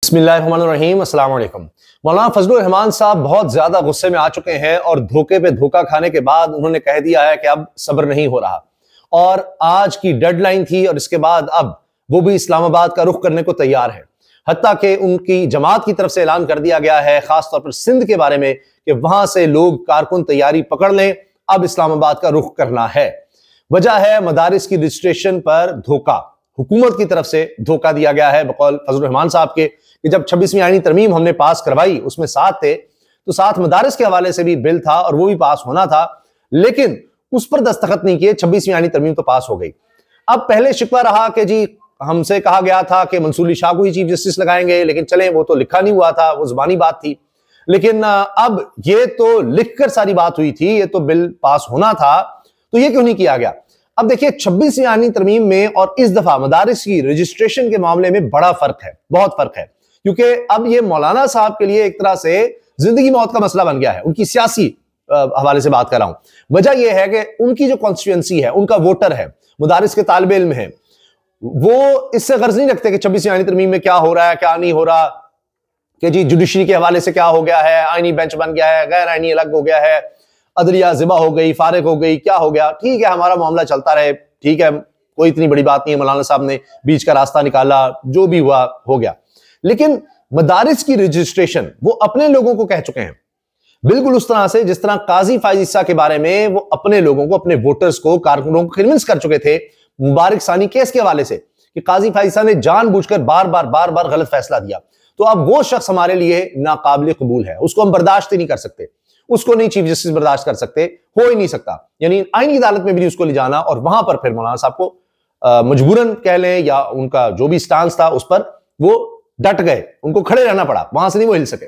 बिस्मिल्लाहिर्रहमानिर्रहीम, अस्सलाम वालेकुम। मौलाना फजलुर रहमान साहब बहुत ज्यादा गुस्से में आ चुके हैं और धोखे पे धोखा खाने के बाद उन्होंने कह दिया है कि अब सब्र नहीं हो रहा और आज की डेडलाइन थी और इसके बाद अब वो भी इस्लामाबाद का रुख करने को तैयार है। हत्ता कि उनकी जमात की तरफ से ऐलान कर दिया गया है, खासतौर पर सिंध के बारे में, कि वहां से लोग कारकुन तैयारी पकड़ लें, अब इस्लामाबाद का रुख करना है। वजह है मदारिस की रजिस्ट्रेशन पर धोखा, हुकूमत की तरफ से धोखा दिया गया है। बकौल फजलुर रहमान साहब के कि जब 26वीं आईनी तरमीम हमने पास करवाई, उसमें साथ थे, तो साथ मदारिस के हवाले से भी बिल था और वो भी पास होना था, लेकिन उस पर दस्तखत नहीं किए। 26वीं आईनी तरमीम तो पास हो गई। अब पहले शिकवा रहा कि जी हमसे कहा गया था कि मंसूर अली शाह को ही चीफ जस्टिस लगाएंगे, लेकिन चले वो तो लिखा नहीं हुआ था, वो जुबानी बात थी। लेकिन अब ये तो लिखकर सारी बात हुई थी, ये तो बिल पास होना था, तो ये क्यों नहीं किया गया? अब देखिए 26वीं आईनी तरमीम में और इस दफा मदारिस की रजिस्ट्रेशन के मामले में बड़ा फर्क है, बहुत फर्क है, क्योंकि अब ये मौलाना साहब के लिए एक तरह से जिंदगी मौत का मसला बन गया है। उनकी सियासी हवाले से बात कर रहा हूं। वजह यह है कि उनकी जो कॉन्स्टिट्यूएंसी है, उनका वोटर है, मदारिस के तालिब इल्म है, वो इससे गर्ज नहीं रखते कि 26वीं आईनी तरमीम में क्या हो रहा है, क्या नहीं हो रहा, कि जी जुडिशरी के हवाले से क्या हो गया है, आईनी बेंच बन गया है, गैर आईनी अलग हो गया है, अदलिया ज़िबा हो गई, फारिग हो गई, क्या हो गया। ठीक है, हमारा मामला चलता रहे, ठीक है, कोई इतनी बड़ी बात नहीं है। मौलाना साहब ने बीच का रास्ता निकाला, जो भी हुआ हो गया। लेकिन मदारिस की रजिस्ट्रेशन वो अपने लोगों को कह चुके हैं, बिल्कुल उस तरह से जिस तरह काजी फाइज ईसा के बारे में वो अपने लोगों को, अपने वोटर्स को, कारकुनों को कन्विंस कर चुके थे मुबारक सानी केस के हवाले से, कि काजी फाइज ईसा ने जानबूझकर बार बार गलत फैसला दिया। तो अब वो शख्स हमारे लिए नाकाबिल कबूल है, उसको हम बर्दाश्त ही नहीं कर सकते, उसको नहीं चीफ जस्टिस बर्दाश्त कर सकते, हो ही नहीं सकता। यानी आईनी अदालत में भी नहीं उसको ले जाना, और वहां पर फिर मौलाना साहब को मजबूरन कह लें या उनका जो भी स्टांस था उस पर वो डट गए, उनको खड़े रहना पड़ा, वहां से नहीं वो हिल सके।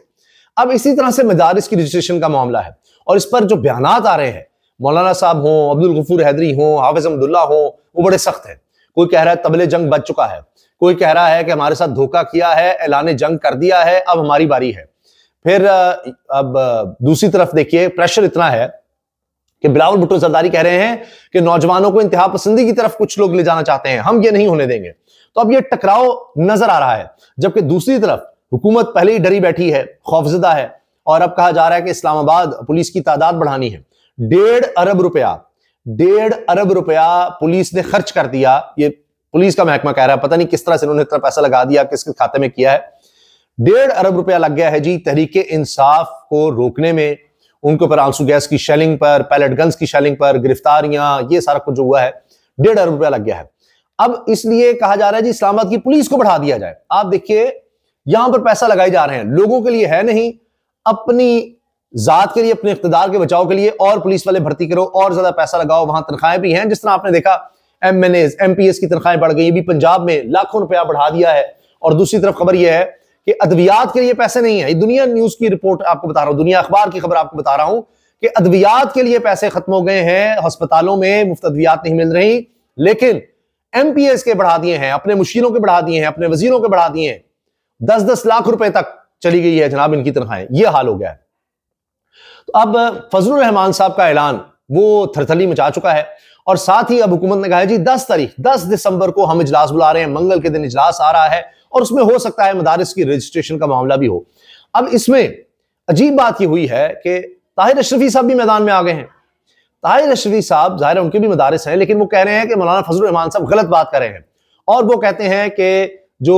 अब इसी तरह से मदारिस की रजिस्ट्रेशन का मामला है और इस पर जो बयानात आ रहे हैं, मौलाना साहब हों, अब्दुल गफूर हैदरी हों, हाफिज अहमदुल्ला हों, वो बड़े सख्त हैं। कोई कह रहा है तबले जंग बच चुका है, कोई कह रहा है कि हमारे साथ धोखा किया है, ऐलान जंग कर दिया है, अब हमारी बारी है। फिर अब दूसरी तरफ देखिए प्रेशर इतना है कि बिलावल भुट्टो जरदारी कह रहे हैं कि नौजवानों को इंतहा पसंदी की तरफ कुछ लोग ले जाना चाहते हैं, हम ये नहीं होने देंगे। तो अब ये टकराव नजर आ रहा है, जबकि दूसरी तरफ हुकूमत पहले ही डरी बैठी है, खौफजदा है, और अब कहा जा रहा है कि इस्लामाबाद पुलिस की तादाद बढ़ानी है। 1.5 अरब रुपया पुलिस ने खर्च कर दिया। ये पुलिस का महकमा कह रहा है, पता नहीं किस तरह से उन्होंने इतना पैसा लगा दिया, किसके खाते में किया है। 1.5 अरब रुपया लग गया है जी तहरीके इंसाफ को रोकने में, उनके ऊपर आंसू गैस की शेलिंग पर, पैलेट गन्स की शेलिंग पर, गिरफ्तारियां, ये सारा कुछ जो हुआ है, 1.5 अरब रुपया लग गया है। अब इसलिए कहा जा रहा है जी इस्लामाबाद की पुलिस को बढ़ा दिया जाए। आप देखिए यहां पर पैसा लगाए जा रहे हैं, लोगों के लिए है नहीं, अपनी जात के लिए, अपने इख्तिदार के बचाव के लिए, और पुलिस वाले भर्ती करो और ज्यादा पैसा लगाओ। वहां तनख्वाहें भी हैं, जिस तरह आपने देखा MNAs, MPS की तनख्वाहें बढ़ गई, भी पंजाब में लाखों रुपया बढ़ा दिया है। और दूसरी तरफ खबर यह है कि अद्वियात के लिए पैसे नहीं है। दुनिया न्यूज की रिपोर्ट आपको बता रहा हूं, दुनिया अखबार की खबर आपको बता रहा हूं कि अद्वियात के लिए पैसे खत्म हो गए हैं, अस्पतालों में मुफ्त अद्वियात नहीं मिल रही, लेकिन MPS के बढ़ा दिए हैं, अपने मुशीरों के बढ़ा दिए हैं, अपने वजीरों के बढ़ा दिए हैं। 10-10 लाख रुपए तक चली गई है जनाब इनकी तनख्वाहें, यह हाल हो गया है। तो अब फजलुर रहमान साहब का ऐलान वो थरथली मचा चुका है, और साथ ही अब हुकूमत ने कहा है जी 10 दिसंबर को हम इजलास बुला रहे हैं, मंगल के दिन इजलास आ रहा है, और उसमें हो सकता है मदारिस की रजिस्ट्रेशन का मामला भी हो। अब इसमें अजीब बात यह हुई है कि ताहिर अशरफी साहब भी मैदान में आ गए हैं। ताहिर अशरफी साहब जाहिर है उनके भी मदारिस हैं, लेकिन वो कह रहे हैं कि मौलाना फजलुर रहमान साहब गलत बात कर रहे हैं, और वो कहते हैं कि जो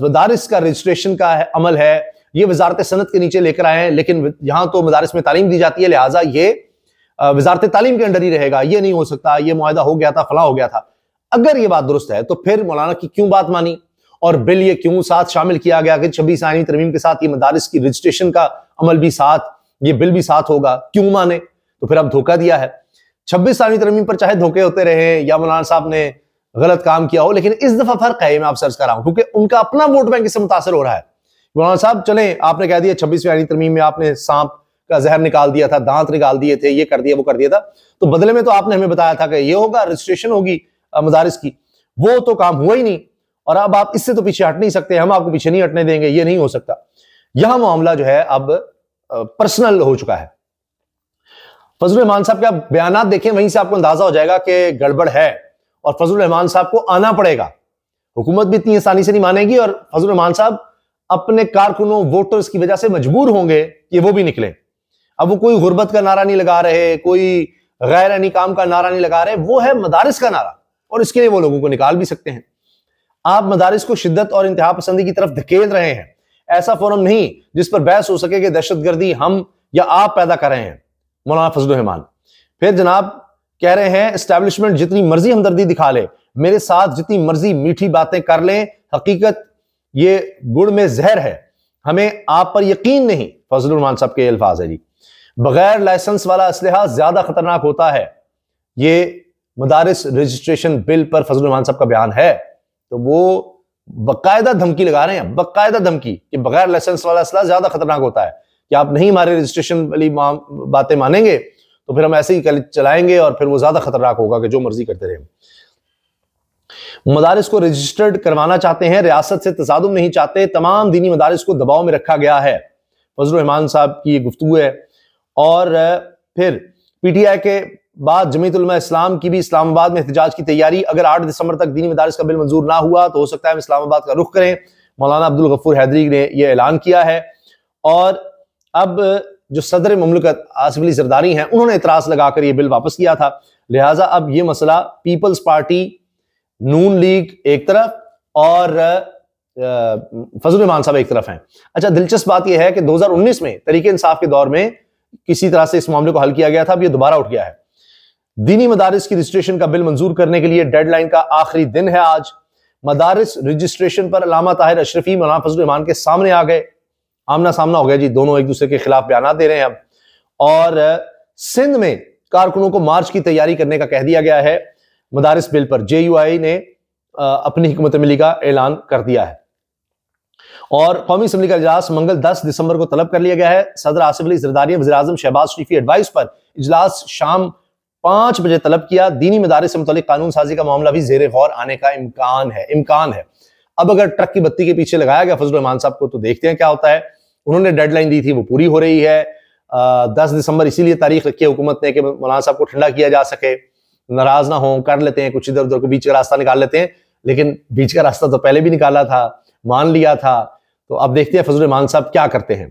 मदारिस का रजिस्ट्रेशन का अमल है ये वजारत सनत के नीचे लेकर आए हैं, लेकिन यहां तो मदारिस में तालीम दी जाती है, लिहाजा ये वजारत तालीम के अंडर ही रहेगा, ये नहीं हो सकता, ये मुआहदा हो गया था, फला हो गया था। अगर ये बात दुरुस्त है तो फिर मौलाना की क्यों बात मानी, और बिल ये क्यों साथ शामिल किया गया कि 26 आईनी तरमीम के साथ ये मदारिस की रजिस्ट्रेशन का अमल भी साथ, ये बिल भी साथ होगा, क्यों माने? तो फिर अब धोखा दिया है। 26 आईनी तरमीम पर चाहे धोखे होते रहे या मौलाना साहब ने गलत काम किया हो, लेकिन इस दफा फर्क है, मैं आपसे अर्ज कर रहा हूं, क्योंकि उनका अपना वोट बैंक इससे मुतासर हो रहा है। मौलाना साहब चलें, आपने कह दिया 26वीं आईनी तरमीम में आपने सांप का जहर निकाल दिया था, दांत निकाल दिए थे, ये कर दिया, वो कर दिया था, तो बदले में तो आपने हमें बताया था कि ये होगा, रजिस्ट्रेशन होगी मदारिस की, वो तो काम हुआ ही नहीं, और अब आप इससे तो पीछे हट नहीं सकते, हम आपको पीछे नहीं हटने देंगे, ये नहीं हो सकता। यह मामला जो है अब पर्सनल हो चुका है। फजलुर रहमान साहब के आप बयानात देखें, वहीं से आपको अंदाजा हो जाएगा कि गड़बड़ है, और फजलुर रहमान साहब को आना पड़ेगा। हुकूमत भी इतनी आसानी से नहीं मानेगी और फजलुर रहमान साहब अपने कारकुनों वोटर्स की वजह से मजबूर होंगे कि वो भी निकलें। अब वो कोई गुर्बत का नारा नहीं लगा रहे, कोई गैर यानी काम का नारा नहीं लगा रहे, वो है मदारिस का नारा, और इसके लिए वो लोगों को निकाल भी सकते हैं। आप मदारिस को शिद्दत और इंतहा पसंदी की तरफ धकेल रहे हैं। ऐसा फोरम नहीं जिस पर बहस हो सके कि दहशतगर्दी हम या आप पैदा कर रहे हैं। मौलाना फजलुर रहमान फिर जनाब कह रहे हैं, एस्टैब्लिशमेंट जितनी मर्जी हमदर्दी दिखा ले, मेरे साथ जितनी मर्जी मीठी बातें कर लें, हकीकत ये गुड़ में जहर है, हमें आप पर यकीन नहीं। फजलुर रहमान साहब के अल्फाज है जी। बगैर लाइसेंस वाला असलहा ज्यादा खतरनाक होता है। ये मदारिस रजिस्ट्रेशन बिल पर फजलुर रहमान साहब का बयान है, तो वो बकायदा धमकी लगा रहे हैं, बकायदा धमकी कि बगैर लाइसेंस वाला असलहा ज्यादा खतरनाक होता है, कि आप नहीं हमारे रजिस्ट्रेशन वाली बातें मानेंगे तो फिर हम ऐसे ही चलाएंगे और फिर वो ज्यादा खतरनाक होगा कि जो मर्जी करते रहे। मदारिस को रजिस्टर्ड करवाना चाहते हैं, रियासत से तसादुम नहीं चाहते, तमाम दीनी मदारिस को दबाव में रखा गया है। फजलुर रहमान साहब की ये गुफ्तगू है। और फिर पीटीआई के बाद जमीयत उलमा इस्लाम की भी इस्लामाबाद में एहतजाज की तैयारी। अगर 8 दिसंबर तक दीनी मदारिस का बिल मंजूर ना हुआ तो हो सकता है हम इस्लामाबाद का रुख करें। मौलाना अब्दुल गफूर हैदरी ने यह ऐलान किया है। और अब जो सदर ममलकत आसिफ अली जरदारी हैं, उन्होंने एतराज लगाकर यह बिल वापस किया था। लिहाजा अब यह मसला पीपल्स पार्टी, नून लीग एक तरफ और फजलुर रहमान साहब एक तरफ हैं। अच्छा, दिलचस्प बात यह है कि 2019 में तरीके इंसाफ के दौर में किसी तरह से इस मामले को हल किया गया था, अब यह दोबारा उठ गया है। दीनी मदारिस की रजिस्ट्रेशन का बिल मंजूर करने के लिए डेडलाइन का आखिरी दिन है आज। मदारिस रजिस्ट्रेशन पर अल्लामा ताहिर अशरफी मौलाना फजलुर रहमान के सामने आ गए, आमना सामना हो गया जी, दोनों एक दूसरे के खिलाफ बयान दे रहे हैं अब। और सिंध में कारकुनों को मार्च की तैयारी करने का कह दिया गया है। मदारिस बिल पर JUI ने अपनी हिकमत अमली का ऐलान कर दिया है। और कौमी असम्बली का इजलास मंगल 10 दिसंबर को तलब कर लिया गया है। सदर आसिफ अली जरदारी, वज़ीर आज़म शहबाज शरीफ की एडवाइस पर इजलास शाम 5 बजे तलब किया। दीनी मदारिस से मुतालिक कानून साजी का मामला भी जेर गौर आने का इम्कान है। अब अगर ट्रक की बत्ती के पीछे लगाया गया फजलुर रहमान साहब को, तो देखते हैं क्या होता है। उन्होंने डेडलाइन दी थी, वो पूरी हो रही है। 10 दिसंबर इसीलिए तारीख रखी है हुकूमत ने कि मौलाना साहब को ठंडा किया जा सके, नाराज ना हो, कर लेते हैं कुछ इधर उधर को, बीच का रास्ता निकाल लेते हैं। लेकिन बीच का रास्ता तो पहले भी निकाला था, मान लिया था। तो अब देखते हैं फजलुर रहमान साहब क्या करते हैं।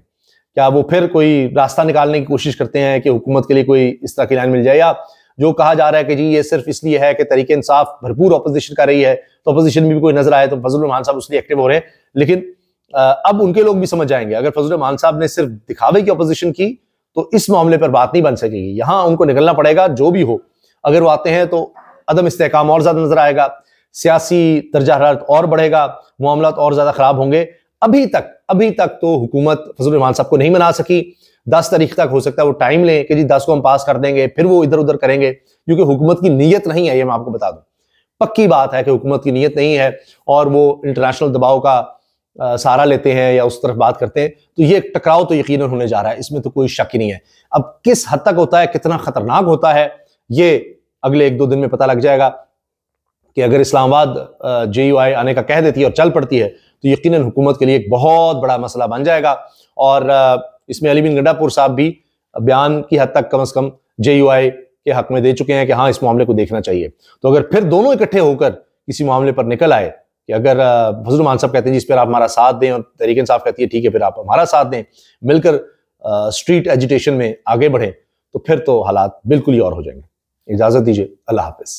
क्या वो फिर कोई रास्ता निकालने की कोशिश करते हैं कि हुकूमत के लिए कोई इस तरह की लाइन मिल जाए, या जो कहा जा रहा है कि जी ये सिर्फ इसलिए है कि तरीके इंसाफ भरपूर अपोजिशन कर रही है, तो अपोजिशन में भी कोई नजर आए तो फजलुर रहमान साहब उसलिए एक्टिव हो रहे हैं। लेकिन अब उनके लोग भी समझ जाएंगे, अगर फजलुर रहमान साहब ने सिर्फ दिखावे की अपोजिशन की तो इस मामले पर बात नहीं बन सकेगी। यहां उनको निकलना पड़ेगा, जो भी हो। अगर वो आते हैं तो अदम इस्तेहकाम और ज्यादा नजर आएगा, सियासी दर्जा हरारत और बढ़ेगा, मामला और ज्यादा खराब होंगे। अभी तक तो हुकूमत फजलुर रहमान साहब को नहीं मना सकी। 10 तारीख तक हो सकता है वो टाइम लें कि जी 10 को हम पास कर देंगे, फिर वो इधर उधर करेंगे, क्योंकि हुकूमत की नीयत नहीं है। ये मैं आपको बता दूं, पक्की बात है कि हुकूमत की नीयत नहीं है और वो इंटरनेशनल दबाव का सहारा लेते हैं या उस तरफ बात करते हैं। तो ये टकराव तो यकीनन होने जा रहा है, इसमें तो कोई शक ही नहीं है। अब किस हद तक होता है, कितना खतरनाक होता है, ये अगले 1-2 दिन में पता लग जाएगा। कि अगर इस्लामाबाद JUI आने का कह देती है और चल पड़ती है तो यकीनन हुकूमत के लिए एक बहुत बड़ा मसला बन जाएगा। और इसमें अली बिन गंडापुर साहब भी बयान की हद तक कम से कम JUI के हक में दे चुके हैं कि हाँ, इस मामले को देखना चाहिए। तो अगर फिर दोनों इकट्ठे होकर किसी मामले पर निकल आए कि अगर फजलुर रहमान साहब कहते हैं जिस पर आप हमारा साथ दें और तहरीक इंसाफ कहती है ठीक है फिर आप हमारा साथ दें, मिलकर स्ट्रीट एजिटेशन में आगे बढ़ें, तो फिर तो हालात बिल्कुल ही और हो जाएंगे। इजाजत दीजिए, अल्लाह हाफिज।